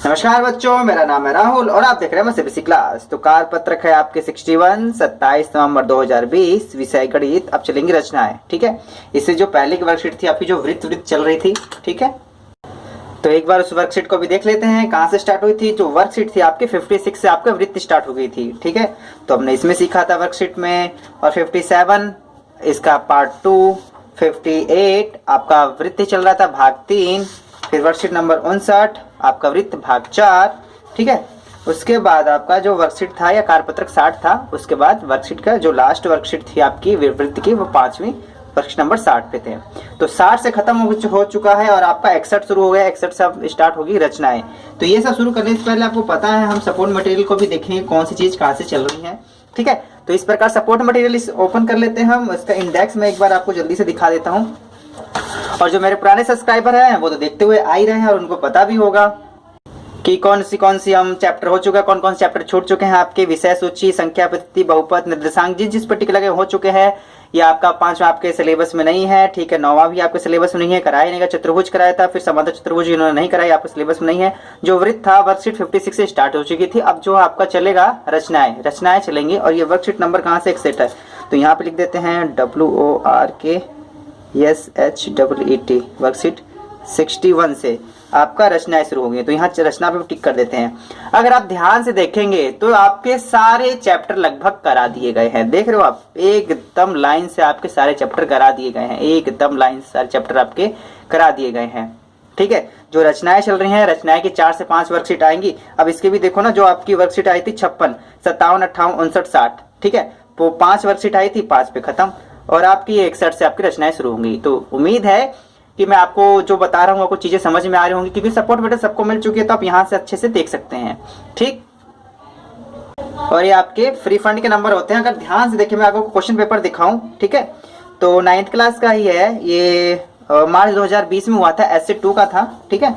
नमस्कार बच्चों, मेरा नाम है राहुल और आप देख रहे हैं सीबीएसई क्लास। तो कार पत्रक है आपके 61 27 नवंबर 2020, विषय गणित। अब चलेंगे रचनाएं। ठीक है, इससे जो पहले की वर्कशीट थी आपकी, जो वृत्त वृत्त चल रही थी, ठीक है, तो एक बार उस वर्कशीट को भी देख लेते हैं कहां से स्टार्ट हुई थी। जो वर्कशीट थी आपकी 56 से आपका वृत्त स्टार्ट हो गई थी। ठीक है, तो हमने इसमें सीखा था वर्कशीट में, और 57 इसका पार्ट 2, 58 आपका वृत्त चल रहा था भाग 3, फिर वर्कशीट नंबर 59 आपका वृत्त भाग 4। ठीक है, उसके बाद आपका जो वर्कशीट था या कारपत्रक 60 था, उसके बाद वर्कशीट का जो लास्ट वर्कशीट थी आपकी वृत्त की, वो 5वीं वर्कशीट नंबर 60 पे थे। तो 60 से खत्म हो चुका है और आपका 61 शुरू हो गया। 61 से अब स्टार्ट होगी रचनाएं। तो ये सब शुरू करने से पहले आपको पता है हम सपोर्ट मटेरियल को भी देखेंगे कौन सी चीज कहाँ से चल रही है। ठीक है, तो इस प्रकार सपोर्ट मटेरियल ओपन कर लेते हैं हम। इसका इंडेक्स में एक बार आपको जल्दी से दिखा देता हूँ। और जो मेरे पुराने सब्सक्राइबर हैं वो तो देखते हुए आ ही रहे हैं और उनको पता भी होगा कि कौन सी हम चैप्टर हो चुका है, कौन कौन से चैप्टर छूट चुके हैं आपके। विषय सूची, संख्या पद्धति, बहुपद, निर्देशांक जिस पर्टिकुलर हो चुके हैं। ये आपका 5वां आपके सिलेबस में नहीं है। ठीक है, 9वां भी आपके सिलेबस में नहीं है, कराया नहीं। चतुर्भुज कराया था, फिर समांतर चतुर्भुज इन्होंने नहीं कराया, आपके सिलेबस में नहीं है। जो वृत्त था वर्कशीट 56 से स्टार्ट हो चुकी थी। अब जो आपका चलेगा रचनाएं चलेंगी। और ये वर्कशीट नंबर कहाँ से 61 है, तो यहाँ पे लिख देते हैं WORKSHEET वर्कशीट 61 से आपका रचनाएं शुरू होंगी। तो यहाँ रचना पे टिक कर देते हैं। अगर आप ध्यान से देखेंगे तो आपके सारे चैप्टर लगभग करा दिए गए हैं। देख रहे हो आप, एकदम लाइन से आपके सारे चैप्टर करा दिए गए हैं। एकदम लाइन से सारे चैप्टर आपके करा दिए गए हैं। ठीक है, जो रचनाएं चल रही हैं, रचनाएं की 4 से 5 वर्कशीट आएंगी। अब इसके भी देखो ना, जो आपकी वर्कशीट आई थी 56, 57, 58, 59, 60। ठीक है, वो 5 वर्कशीट आई थी, 5 पे खत्म। और आपकी 61 से आपकी रचनाएं शुरू होंगी। तो उम्मीद है कि मैं आपको जो बता रहा हूँ आपको चीजें समझ में आ रही होंगी, क्योंकि सपोर्ट मटेरियल सबको मिल चुकी है, तो आप यहाँ से अच्छे से देख सकते हैं। ठीक, और ये आपके फ्री फंड के नंबर होते हैं। अगर ध्यान से देखिए, मैं आपको क्वेश्चन पेपर दिखाऊं, ठीक है, तो 9th क्लास का ही है ये। मार्च 2020 में हुआ था, एसए 2 का था। ठीक है,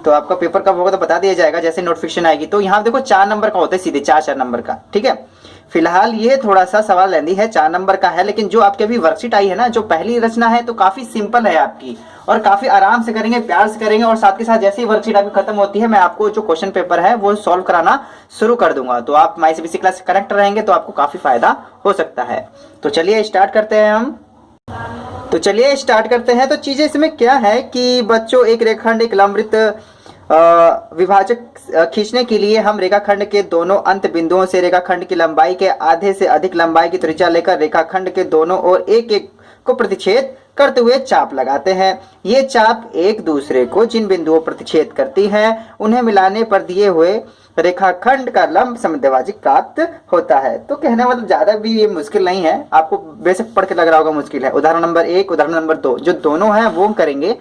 तो आपका पेपर कब होगा तो बता दिया जाएगा जैसे नोटिफिकेशन आएगी। तो यहाँ देखो 4 नंबर का होता है, सीधे 4 नंबर का। ठीक है, फिलहाल ये थोड़ा सा सवाल लेंदी है, 4 नंबर का है। लेकिन जो आपकी अभी वर्कशीट आई है ना, जो पहली रचना है, तो काफी सिंपल है आपकी, और काफी आराम से करेंगे, प्यार से करेंगे। और साथ के साथ जैसे ही वर्कशीट आपकी खत्म होती है, मैं आपको जो क्वेश्चन पेपर है वो सॉल्व कराना शुरू कर दूंगा। तो आप माई सीबीएसई क्लास से कनेक्ट रहेंगे तो आपको काफी फायदा हो सकता है। तो चलिए स्टार्ट करते हैं हम। तो चीजें इसमें क्या है कि बच्चों, एक रेखाखंड, एक लंबवृत्त विभाजक खींचने के लिए हम रेखाखंड के दोनों अंत बिंदुओं से रेखाखंड की लंबाई के आधे से अधिक लंबाई की त्रिज्या लेकर रेखाखंड के दोनों ओर एक एक को प्रतिच्छेद करते हुए चाप लगाते हैं। ये चाप एक दूसरे को जिन बिंदुओं प्रतिच्छेद करती हैं, उन्हें मिलाने पर दिए हुए रेखाखंड का लंब समद्विभाजक प्राप्त होता है। तो कहने मतलब ज्यादा भी ये मुश्किल नहीं है, आपको बेशक पढ़ के लग रहा होगा मुश्किल है। उदाहरण नंबर 1, उदाहरण नंबर 2, जो दोनों हैं वो करेंगे।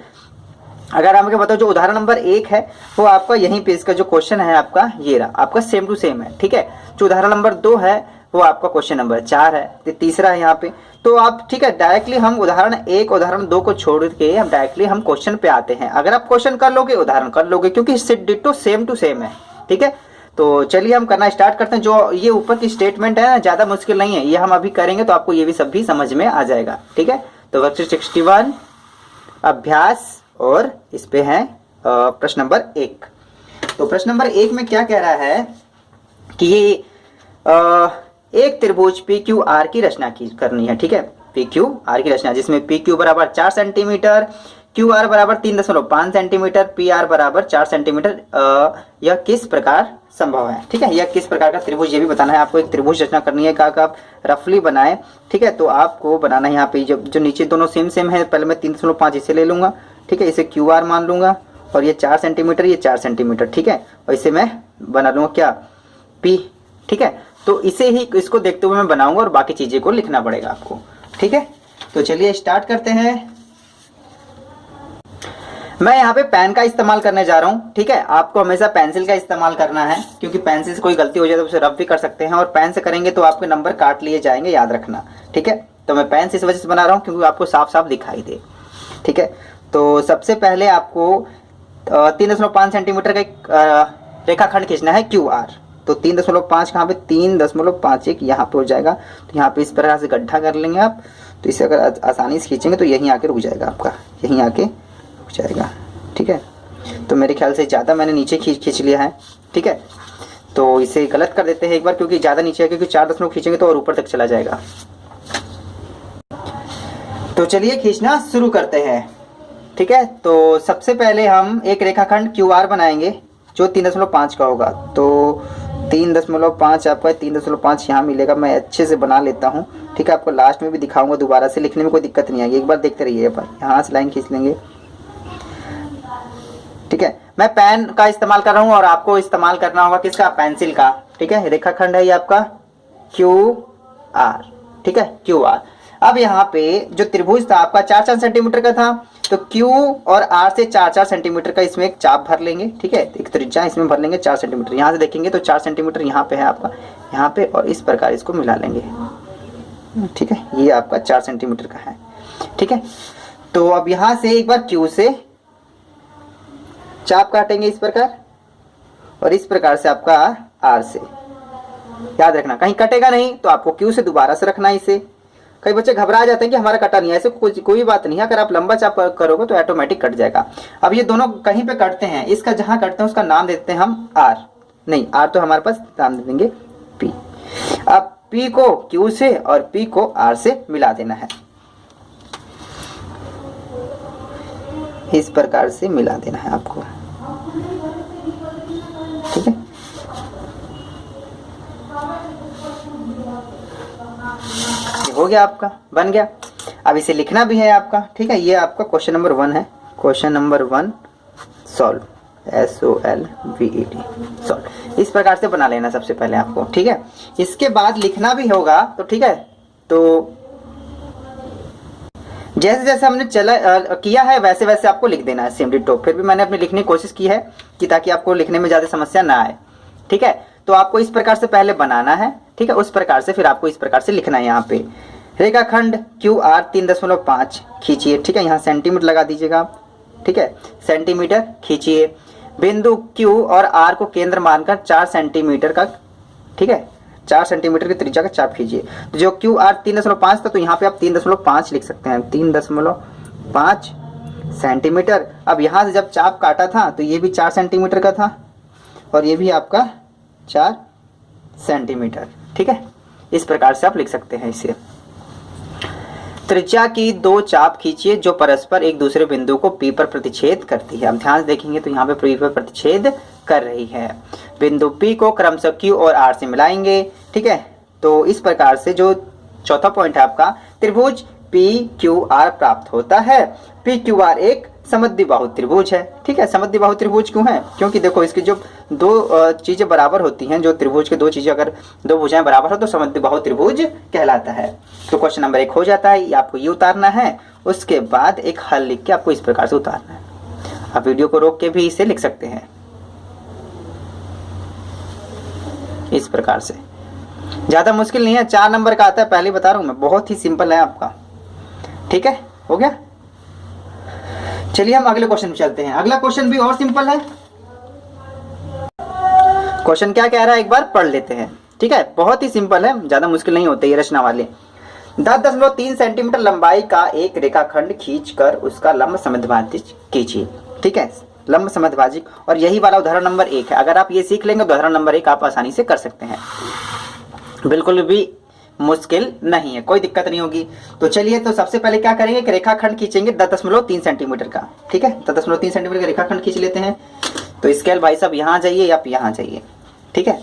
अगर आपको बताओ, जो उदाहरण नंबर 1 है वो आपका यहीं पे, इसका जो क्वेश्चन है आपका ये रहा, आपका सेम टू सेम है। ठीक है, जो उदाहरण नंबर 2 है वो आपका क्वेश्चन नंबर 4 है, तीसरा है यहाँ पे। तो आप, ठीक है, डायरेक्टली हम उदाहरण 1, उदाहरण 2 को छोड़ के हम डायरेक्टली हम क्वेश्चन पे आते हैं। अगर आप क्वेश्चन कर लोगे, उदाहरण कर लोगे, क्योंकि इससे डिट्टो सेम टू सेम है। ठीक है, तो चलिए हम करना स्टार्ट करते हैं। जो ये ऊपर की स्टेटमेंट है ज्यादा मुश्किल नहीं है, ये हम अभी करेंगे तो आपको ये भी सब भी समझ में आ जाएगा। ठीक है, तो वर्कशीट 61 अभ्यास, और इस पे है प्रश्न नंबर 1। तो प्रश्न नंबर 1 में क्या कह रहा है कि ये एक त्रिभुज PQR की रचना करनी है। ठीक है, PQR की रचना, जिसमें PQ बराबर 4 सेंटीमीटर, QR बराबर 3.5 सेंटीमीटर, PR बराबर 4 सेंटीमीटर। यह किस प्रकार संभव है। ठीक है, यह किस प्रकार का त्रिभुज, ये भी बताना है आपको। एक त्रिभुज रचना करनी है, का आप रफली बनाए। ठीक है, तो आपको बनाना है यहाँ पे जो नीचे दोनों सेम है। पहले मैं 3.5 इसे ले लूंगा। ठीक है, इसे QR मान लूंगा, और ये 4 सेंटीमीटर, ये 4 सेंटीमीटर। ठीक है, और इसे मैं बना लूंगा क्या, P। ठीक है, तो इसे ही, इसको देखते हुए मैं बनाऊंगा और बाकी चीजें को लिखना पड़ेगा आपको। ठीक है, तो चलिए स्टार्ट करते हैं। मैं यहाँ पे पेन का इस्तेमाल करने जा रहा हूँ। ठीक है, आपको हमेशा पेंसिल का इस्तेमाल करना है, क्योंकि पेंसिल से कोई गलती हो जाए तो उसे रफ भी कर सकते हैं, और पेन से करेंगे तो आपके नंबर काट लिए जाएंगे, याद रखना। ठीक है, तो मैं पेन से इस वजह से बना रहा हूँ क्योंकि आपको साफ साफ दिखाई दे। ठीक है, तो सबसे पहले आपको 3.5 सेंटीमीटर का एक रेखाखंड खींचना है QR। तो 3.5 कहाँ पे, 3.51 यहाँ पे हो जाएगा। तो यहाँ पे इस प्रकार से गड्ढा कर लेंगे आप। तो इसे अगर आसानी से खींचेंगे तो यहीं आके रुक जाएगा आपका, यहीं आके रुक जाएगा। ठीक है, तो मेरे ख्याल से ज़्यादा मैंने नीचे खींच लिया है, ठीक है। तो इसे गलत कर देते हैं एक बार, क्योंकि ज़्यादा नीचे है, क्योंकि 4 दशमलव खींचेंगे तो और ऊपर तक चला जाएगा। तो चलिए खींचना शुरू करते हैं, ठीक है। तो सबसे पहले हम एक रेखाखंड QR बनाएंगे जो 3.5 का होगा। तो 3.5 आपका 3.5 यहाँ मिलेगा। मैं अच्छे से बना लेता हूँ, ठीक है। आपको लास्ट में भी दिखाऊंगा, दोबारा से लिखने में कोई दिक्कत नहीं आएगी, एक बार देखते रहिए। पर यहाँ से लाइन खींच लेंगे, ठीक है। मैं पेन का इस्तेमाल कर रहा हूँ और आपको इस्तेमाल करना होगा किसका, पेंसिल का, ठीक है। रेखाखंड है ये आपका QR, ठीक है, QR। अब यहाँ पे जो त्रिभुज था आपका 4-4 सेंटीमीटर का था, तो Q और R से 4-4 सेंटीमीटर का इसमें एक चाप भर लेंगे, ठीक है। एक त्रिज्या इसमें भर लेंगे 4 सेंटीमीटर। यहाँ से देखेंगे तो 4 सेंटीमीटर यहाँ पे है आपका, यहाँ पे, और इस प्रकार इसको मिला लेंगे, ठीक है। ये आपका 4 सेंटीमीटर का है, ठीक है। तो अब यहाँ से एक बार Q से चाप काटेंगे इस प्रकार, और इस प्रकार से आपका R से। याद रखना कहीं कटेगा नहीं, तो आपको Q से दोबारा से रखना है इसे। कई बच्चे घबरा जाते हैं कि हमारा कटा नहीं है, ऐसे कोई बात नहीं है। अगर आप लंबा चाप करोगे तो ऑटोमेटिक कट जाएगा। अब ये दोनों कहीं पे कटते हैं, इसका जहां कटते हैं उसका नाम देते हैं हम R, नहीं R तो हमारे पास नाम दे देंगे P। अब P को Q से और P को R से मिला देना है, इस प्रकार से मिला देना है आपको, ठीक है। हो गया आपका, बन गया। अब इसे लिखना भी है आपका, ठीक है। ये आपका क्वेश्चन नंबर 1 है। Question number 1 solve, SOLVED, solve. इस प्रकार से बना लेना सबसे पहले आपको, ठीक है। इसके बाद लिखना भी होगा, तो ठीक है। तो जैसे जैसे हमने किया है वैसे वैसे आपको लिख देना है, सेम डिटो। फिर भी मैंने अपनी लिखने की कोशिश की है कि ताकि आपको लिखने में ज्यादा समस्या ना आए, ठीक है। तो आपको इस प्रकार से पहले बनाना है, ठीक है। उस प्रकार से फिर आपको इस प्रकार से लिखना है। यहाँ पे रेखाखंड QR 3.5 खींचिए, ठीक है। यहाँ सेंटीमीटर लगा दीजिएगा, ठीक है। सेंटीमीटर खींचिए। बिंदु Q और R को केंद्र मानकर 4 सेंटीमीटर का, ठीक है, 4 सेंटीमीटर की त्रिज्या का चाप खींचिए। तो जो QR 3.5 था, तो यहाँ पे आप 3.5 लिख सकते हैं, 3.5 सेंटीमीटर। अब यहाँ से जब चाप काटा था तो ये भी 4 सेंटीमीटर का था, और ये भी आपका 4 सेंटीमीटर, ठीक है। इस प्रकार से आप लिख सकते हैं इसे। त्रिज्या की 2 चाप खींचिए जो परस्पर एक दूसरे बिंदु को P पर प्रतिच्छेद करती है। हम ध्यान से देखेंगे तो यहाँ पे P पर प्रतिच्छेद कर रही है। बिंदु P को क्रमशः Q और R से मिलाएंगे, ठीक है। तो इस प्रकार से जो चौथा पॉइंट है आपका, त्रिभुज PQR प्राप्त होता है। PQR एक समद्विबाहु त्रिभुज है, ठीक है। समद्विबाहु त्रिभुज क्यों है, क्योंकि देखो इसकी जो 2 चीजें बराबर होती हैं, जो त्रिभुज के 2 चीजें अगर 2 भुजाएं बराबर हो तो समद्विबाहु त्रिभुज कहलाता है। तो क्वेश्चन नंबर 1 हो जाता है। आपको ये उतारना है, उसके बाद एक हल लिख के आपको इस प्रकार से उतारना है। आप वीडियो को रोक के भी इसे लिख सकते हैं इस प्रकार से। ज्यादा मुश्किल नहीं है, 4 नंबर का आता है, पहले बता रहा हूं मैं, बहुत ही सिंपल है आपका, ठीक है। हो गया। चलिए हम अगले क्वेश्चन में चलते हैं। अगला क्वेश्चन भी और सिंपल है। क्वेश्चन क्या कह रहा है एक बार पढ़ लेते हैं, ठीक है। बहुत ही सिंपल है, ज्यादा मुश्किल नहीं होते ये रचना वाले। 10.3 सेंटीमीटर लंबाई का एक रेखाखंड खींचकर उसका लंब समद्विभाजित कीजिए, ठीक है। लंब समद्विभाजित, और यही वाला उदाहरण नंबर 1 है। अगर आप ये सीख लेंगे तो उदाहरण नंबर 1 आप आसानी से कर सकते हैं, बिल्कुल भी मुश्किल नहीं है, कोई दिक्कत नहीं होगी। तो चलिए, तो सबसे पहले क्या करेंगे कि रेखाखंड खींचेंगे 10.3 सेंटीमीटर का, ठीक है। 10.3 सेंटीमीटर का रेखाखंड खींच लेते हैं। तो स्केल भाई साहब यहाँ जाइए, आप यहाँ जाइए, ठीक है।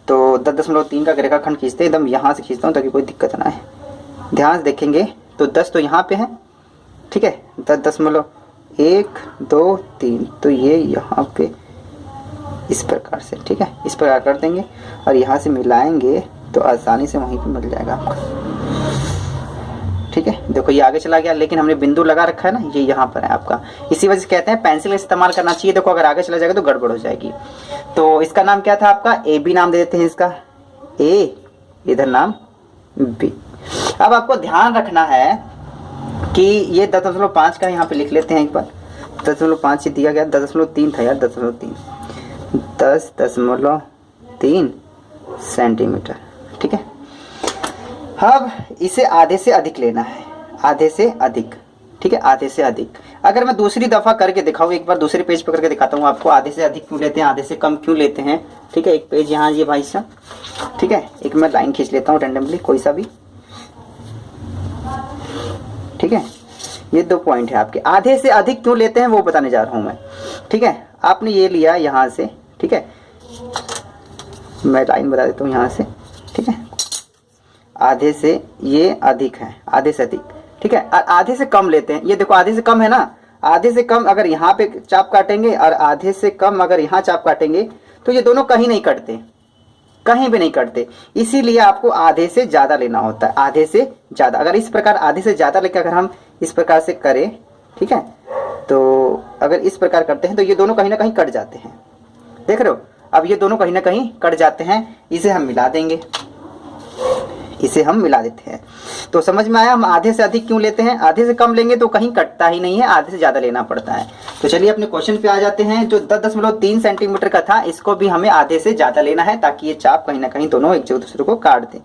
तो 10.3 का रेखाखंड खींचते हैं, एकदम यहाँ से खींचता हूँ ताकि कोई दिक्कत ना आए। ध्यान से देखेंगे तो 10 तो यहाँ पे है, ठीक है। 10.1 2 3, तो ये यहाँ पे इस प्रकार से, ठीक है, इस प्रकार कर देंगे और यहाँ से मिलाएंगे तो आसानी से वहीं पे मिल जाएगा आपका, ठीक है। देखो ये आगे चला गया, लेकिन हमने बिंदु लगा रखा है ना, ये यहाँ पर है आपका। इसी वजह से कहते हैं पेंसिल इस्तेमाल करना चाहिए। देखो अगर आगे चला जाएगा तो गड़बड़ हो जाएगी। तो इसका नाम क्या था आपका, AB नाम दे देते हैं इसका, A, इधर नाम B। अब आपको ध्यान रखना है कि ये 10.5 का यहाँ पे लिख लेते हैं एक बार। 10.5 से दिया गया, 10.3 था यार, 10.3 सेंटीमीटर, ठीक है। अब इसे आधे से अधिक लेना है, आधे से अधिक, ठीक है, आधे से अधिक। अगर मैं दूसरी दफ़ा करके दिखाऊँ, एक बार दूसरे पेज पर करके दिखाता हूँ आपको, आधे से अधिक क्यों लेते हैं, आधे से कम क्यों लेते हैं। ठीक है, एक पेज यहाँ ये भाई साहब, ठीक है, एक मैं लाइन खींच लेता हूँ रेंडमली कोई सा भी। ठीक है, ये 2 पॉइंट है आपके। आधे से अधिक क्यों लेते हैं वो बताने जा रहा हूँ मैं। ठीक है, आपने ये लिया यहाँ से, ठीक है, मैं लाइन बता देता हूँ यहाँ से। ठीक है, आधे से ये अधिक है, आधे से अधिक। ठीक है, आधे से कम लेते हैं, ये देखो आधे से कम है ना, आधे से कम अगर यहाँ पे चाप काटेंगे और आधे से कम अगर यहाँ चाप काटेंगे तो ये दोनों कहीं नहीं कटते, कहीं भी नहीं कटते। इसीलिए आपको आधे से ज़्यादा लेना होता है, आधे से ज़्यादा। अगर इस प्रकार आधे से ज़्यादा लेकर अगर हम इस प्रकार से करें, ठीक है, तो अगर इस प्रकार करते हैं तो ये दोनों कहीं ना कहीं कट जाते हैं, देख रहे हो। अब ये दोनों कहीं ना कहीं कट जाते हैं, इसे हम मिला देंगे, इसे हम मिला देते हैं। तो समझ में आया हम आधे से अधिक क्यों लेते हैं। आधे से कम लेंगे तो कहीं कटता ही नहीं है, आधे से ज़्यादा लेना पड़ता है। तो चलिए अपने क्वेश्चन पे आ जाते हैं। जो 10.3 सेंटीमीटर का था, इसको भी हमें आधे से ज़्यादा लेना है ताकि ये चाप कहीं ना कहीं दोनों एक दूसरे को काट दें।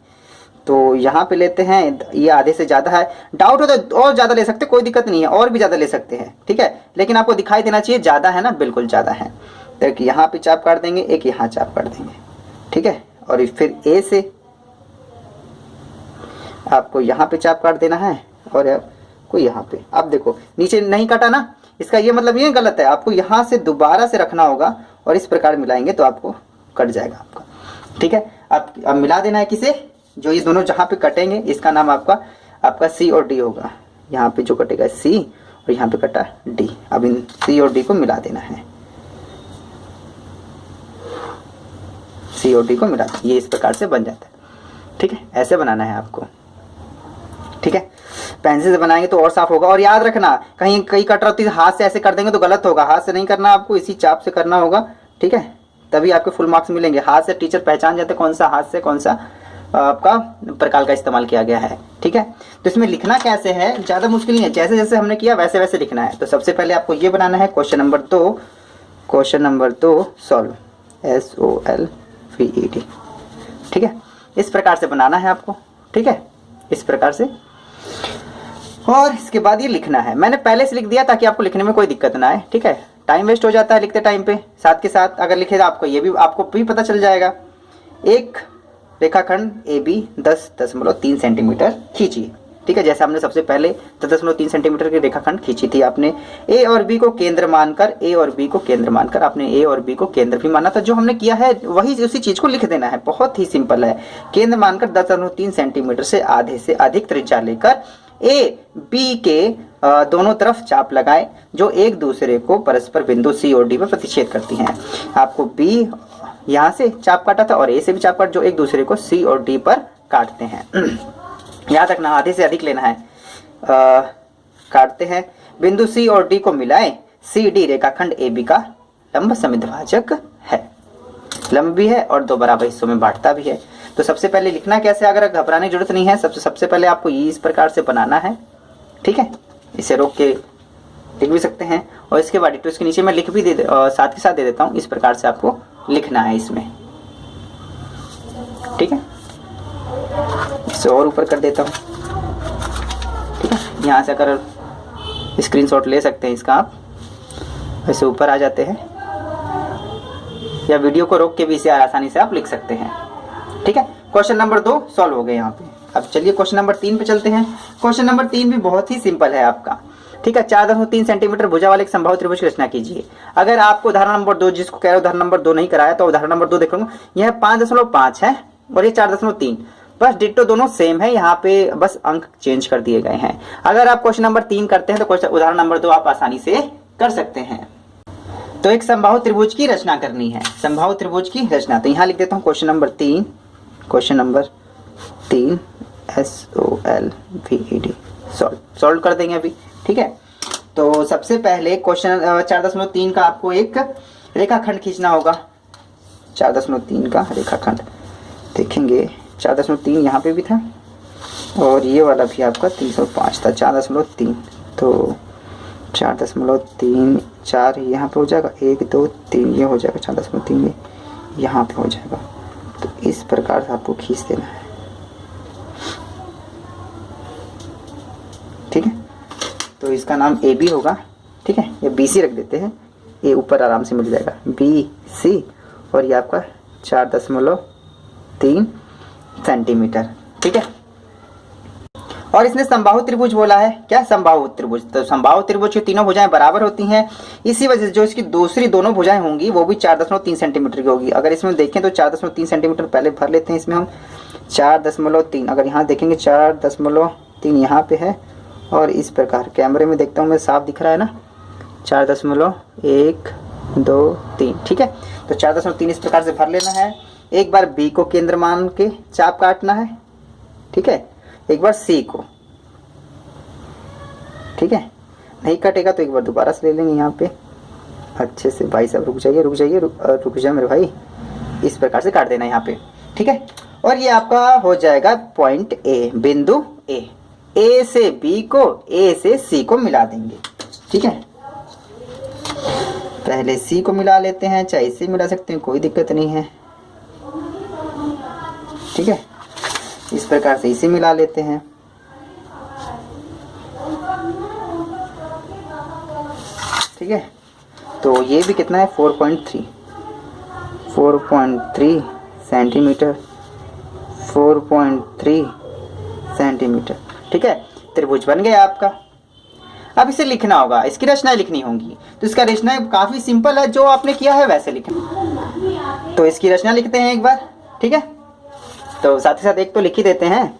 तो यहाँ पे लेते हैं, ये आधे से ज़्यादा है। डाउट हो तो और ज़्यादा ले सकते, कोई दिक्कत नहीं है, और भी ज़्यादा ले सकते हैं। ठीक है, लेकिन आपको दिखाई देना चाहिए ज़्यादा है ना, बिल्कुल ज़्यादा है। तो एक यहाँ पे चाप काट देंगे, एक यहाँ चाप काट देंगे। ठीक है, और फिर ए से आपको यहाँ पे चाप काट देना है और आपको यहाँ पे। अब देखो नीचे नहीं काटा ना, इसका ये मतलब ये गलत है, आपको यहाँ से दोबारा से रखना होगा और इस प्रकार मिलाएंगे तो आपको कट जाएगा आपका। ठीक है, अब मिला देना है किसे, जो ये दोनों जहाँ पे कटेंगे इसका नाम आपका सी और डी होगा। यहाँ पे जो कटेगा सी और यहाँ पे कटा डी। अब इन सी और डी को मिला देना है, सी और डी को मिला, ये इस प्रकार से बन जाता है। ठीक है, ऐसे बनाना है आपको। ठीक है, पेंसिल से बनाएंगे तो और साफ होगा। और याद रखना, कहीं कट रही हाथ से ऐसे कर देंगे तो गलत होगा, हाथ से नहीं करना, आपको इसी चाप से करना होगा। ठीक है, तभी आपके फुल मार्क्स मिलेंगे। हाथ से टीचर पहचान जाते कौन सा हाथ से कौन सा आपका प्रकार का इस्तेमाल किया गया है। ठीक है, तो इसमें लिखना कैसे है, ज़्यादा मुश्किल नहीं है, जैसे जैसे हमने किया वैसे वैसे लिखना है। तो सबसे पहले आपको ये बनाना है क्वेश्चन नंबर 2 सॉल्व, SOLVED। ठीक है, इस प्रकार से बनाना है आपको। ठीक है, इस प्रकार से, और इसके बाद ये लिखना है। मैंने पहले से लिख दिया ताकि आपको लिखने में कोई दिक्कत ना आए। ठीक है, टाइम वेस्ट हो जाता है लिखते टाइम पे, साथ के साथ अगर लिखे तो आपको भी पता चल जाएगा। एक रेखाखंड AB 10.3 सेंटीमीटर खींचिए। ठीक है, जैसे हमने सबसे पहले 10.3 सेंटीमीटर की रेखाखंड खींची थी, आपने A और B को केंद्र मानकर आपने A और B को केंद्र भी माना था। जो हमने किया है वही उसी चीज को लिख देना है, बहुत ही सिंपल है। केंद्र मानकर 10.3 सेंटीमीटर से आधे से अधिक त्रिज्या लेकर A B के दोनों तरफ चाप लगाए जो एक दूसरे को परस्पर बिंदु C और D पर प्रतिच्छेद करती हैं। आपको B यहाँ से चाप काटा था और A से भी चाप काट, जो एक दूसरे को C और D पर काटते हैं। याद रखना आधे से अधिक लेना है। काटते हैं, बिंदु C और D को मिलाएं। CD रेखाखंड AB का लंब समिद्भाजक है, लंब भी है और 2 बराबर हिस्सों में बांटता भी है। तो सबसे पहले लिखना कैसे, अगर घबराने की जरूरत नहीं है, सबसे पहले आपको ये इस प्रकार से बनाना है। ठीक है, इसे रोक के लिख भी सकते हैं और इसके बाद तो इसके नीचे मैं लिख भी साथ के साथ दे देता हूँ। इस प्रकार से आपको लिखना है इसमें। ठीक है, इसे और ऊपर कर देता हूँ। ठीक है, यहाँ से अगर स्क्रीनशॉट ले सकते हैं इसका, आप ऐसे ऊपर आ जाते हैं या वीडियो को रोक के भी इसे आसानी से आप लिख सकते हैं। ठीक है, क्वेश्चन नंबर 2 सॉल्व हो गए यहाँ पे। अब चलिए क्वेश्चन नंबर 3 पे चलते हैं। क्वेश्चन नंबर 3 भी बहुत ही सिंपल है आपका। ठीक है, 4.3 सेंटीमीटर भुजा वाले एक समबाहु त्रिभुज की रचना कीजिए। अगर आपको उदाहरण नंबर 2, जिसको कह रहे हो उदाहरण नंबर 2 नहीं कराया तो उदाहरण नंबर 2 देख लूंगा। यह 5.5 है और ये 4.3, बस डिट्टो दोनों सेम है, यहाँ पे बस अंक चेंज कर दिए गए हैं। अगर आप क्वेश्चन नंबर 3 करते हैं तो क्वेश्चन उदाहरण नंबर 2 आप आसानी से कर सकते हैं। तो एक समबाहु त्रिभुज की रचना करनी है, समबाहु त्रिभुज की रचना। तो यहाँ लिख देता हूँ क्वेश्चन नंबर 3 SOLVED सॉल्व कर देंगे अभी। ठीक है, तो सबसे पहले क्वेश्चन 4.3 का आपको एक रेखाखंड खींचना होगा। 4.3 का रेखाखंड देखेंगे, 4.3 यहाँ पे भी था और ये वाला भी आपका 305 था। 4.3 तो 4.3 4 यहाँ पे हो जाएगा, 1 2 3 ये हो जाएगा, 4.3 ये यहाँ पे हो जाएगा। तो इस प्रकार से आपको खींच देना है। ठीक है, तो इसका नाम ए बी होगा। ठीक है, ये बी सी रख देते हैं, ये ऊपर आराम से मिल जाएगा बी सी, और ये आपका 4.3 सेंटीमीटर। ठीक है, और इसने समबाहु त्रिभुज बोला है। क्या समबाहु त्रिभुज? तो समबाहु त्रिभुज की तीनों भुजाएं बराबर होती हैं, इसी वजह से जो इसकी दूसरी दोनों भुजाएं होंगी वो भी 4.3 सेंटीमीटर की होगी। अगर इसमें देखें तो 4.3 सेंटीमीटर पहले भर लेते हैं, इसमें हम 4.3, अगर यहाँ देखेंगे 4.3 यहाँ पे है, और इस प्रकार कैमरे में देखता हूँ मैं, साफ दिख रहा है ना, 4.1 2 3। ठीक है, तो 4.3 इस प्रकार से भर लेना है। एक बार बी को केंद्र मान के चाप काटना है। ठीक है, एक बार सी को। ठीक है, नहीं कटेगा तो एक बार दोबारा से ले लेंगे यहाँ पे अच्छे से। भाई साहब रुक जाइए रुक जाइए, रुक जाए मेरे भाई, इस प्रकार से काट देना यहाँ पे। ठीक है, और ये आपका हो जाएगा पॉइंट ए, बिंदु ए से बी को, ए से सी को मिला देंगे। ठीक है, पहले सी को मिला लेते हैं, चाहे इसे मिला सकते हैं, कोई दिक्कत नहीं है। ठीक है, इस प्रकार से इसे मिला लेते हैं। ठीक है, तो ये भी कितना है 4.3 सेंटीमीटर, 4.3 सेंटीमीटर। ठीक है, त्रिभुज बन गया आपका। अब इसे लिखना होगा, इसकी रचनाएं लिखनी होंगी। तो इसका रचना काफी सिंपल है, जो आपने किया है वैसे लिखना। तो इसकी रचना लिखते हैं एक बार। ठीक है, तो साथ ही साथ एक तो लिख ही देते हैं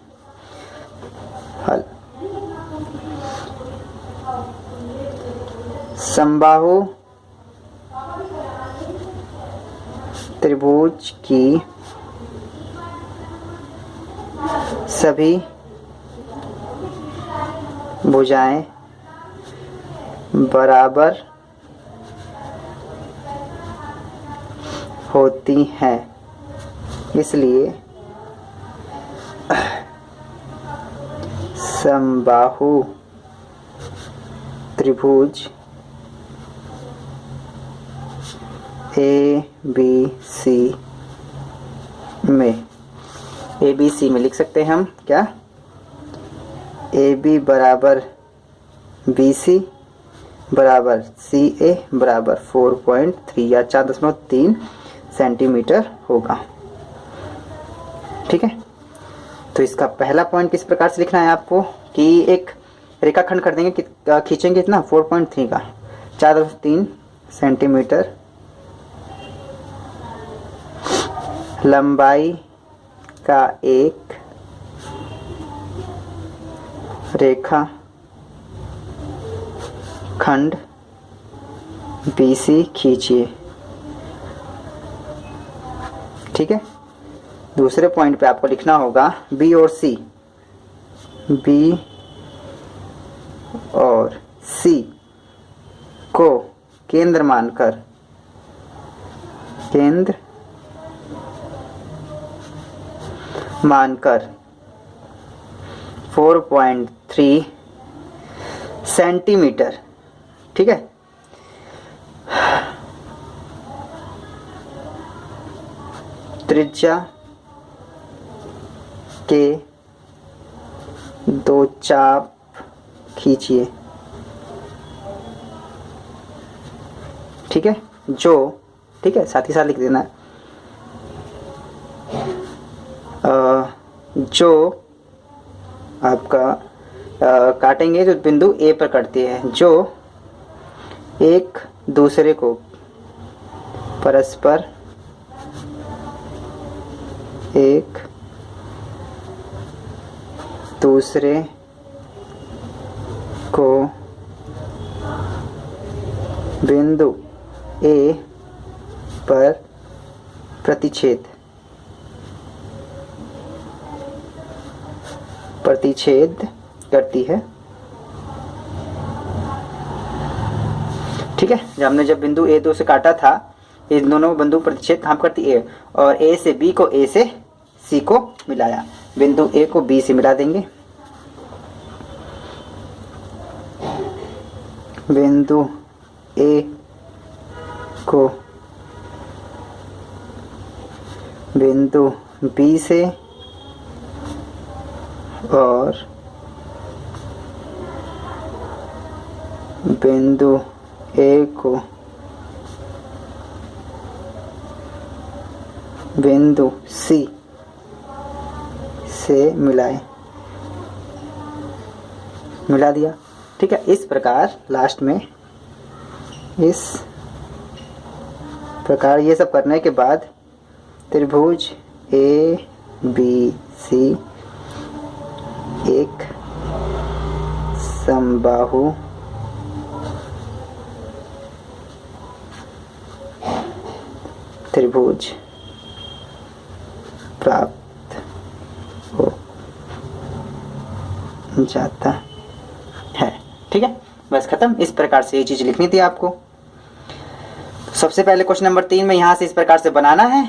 हल। समबाहु त्रिभुज की सभी भुजाएं बराबर होती हैं, इसलिए समबाहु त्रिभुज ए बी सी में लिख सकते हैं हम क्या, ए बी बराबर बी सी बराबर सी ए बराबर 4.3 या 4.3 सेंटीमीटर होगा। ठीक है, तो इसका पहला पॉइंट किस प्रकार से लिखना है आपको कि एक रेखाखंड कर देंगे, खींचेंगे कितना 4.3 का 4.3 सेंटीमीटर लंबाई का एक रेखा खंड BC खींचिए। ठीक है, दूसरे पॉइंट पे आपको लिखना होगा B और C को केंद्र मानकर 4.3 सेंटीमीटर। ठीक है, त्रिज्या के दो चाप खींचिए। ठीक है, ठीक है, साथ ही साथ लिख देना जो आपका काटेंगे जो बिंदु ए पर कटती है, जो एक दूसरे को परस्पर एक दूसरे को बिंदु ए पर प्रतिच्छेद करती है। ठीक है, जब बिंदु ए 2 से काटा था, ये दोनों बिंदु प्रतिच्छेद कहाँ करती है, और ए से बी को ए से सी को मिलाया, बिंदु ए को बी से मिला देंगे, बिंदु ए को बिंदु बी से और बिंदु ए को बिंदु सी से मिला दिया। ठीक है, इस प्रकार लास्ट में इस प्रकार ये सब करने के बाद त्रिभुज ए बी सी एक समबाहु त्रिभुज प्राप्त हो जाता है। ठीक है, बस खत्म। इस प्रकार से ये चीज लिखनी थी आपको। सबसे पहले क्वेश्चन नंबर 3 में यहां से इस प्रकार से बनाना है।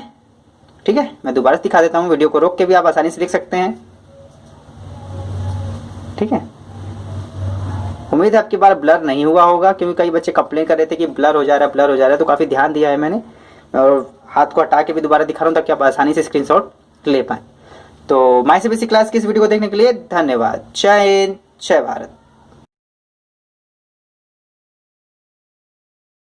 ठीक है, मैं दोबारा दिखा देता हूं, वीडियो को रोक के भी आप आसानी से लिख सकते हैं। ठीक है, उम्मीद है आपकी बार ब्लर नहीं हुआ होगा, क्योंकि कई बच्चे कंप्लेन कर रहे थे कि ब्लर हो जा रहा है, तो काफी ध्यान दिया है मैंने, और हाथ को हटा के भी दोबारा दिखा रहा हूं ताकि आप आसानी से स्क्रीनशॉट ले पाए। तो माय सीबीएसई क्लास की इस वीडियो को देखने के लिए धन्यवाद। जय हिंद, जय भारत।